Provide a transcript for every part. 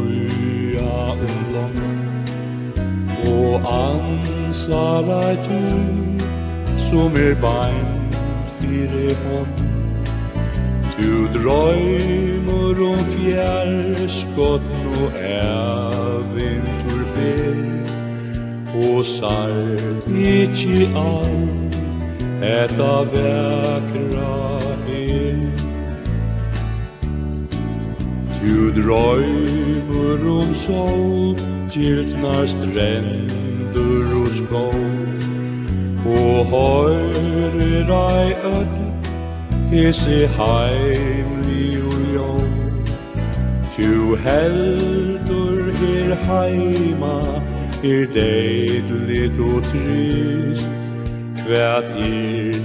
bøya lång og ansar at du som bein fire hånd. Du drømmer fjærskott nå vinterfer og sart ikkje alt etta vekra Du drømmer sol, giltnar strendur og skov og høyrer ei öll hese heimli og jól. Du heldur her heima deidligt og trist. Kvært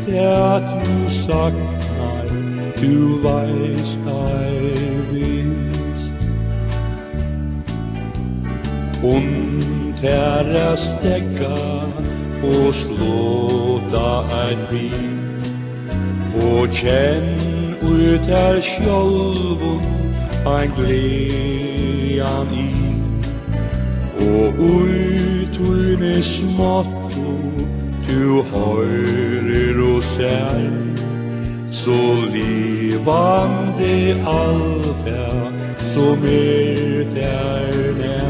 det du saknar, du veist ei vist. Her stekka og slåta ein bil og kjenn ut her sjálvum ein glean i og ut uni småttu du høyrer og ser så livande alt som der nær.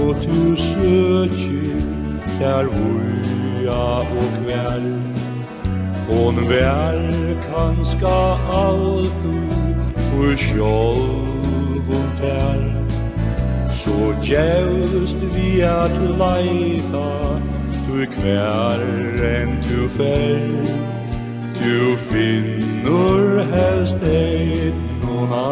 Og du søker der vuja og kveld Hon vær kanska alltid for sjálvum tær Så djevst vi at leita Du kvær enn du fer Du finnur helst eitt nona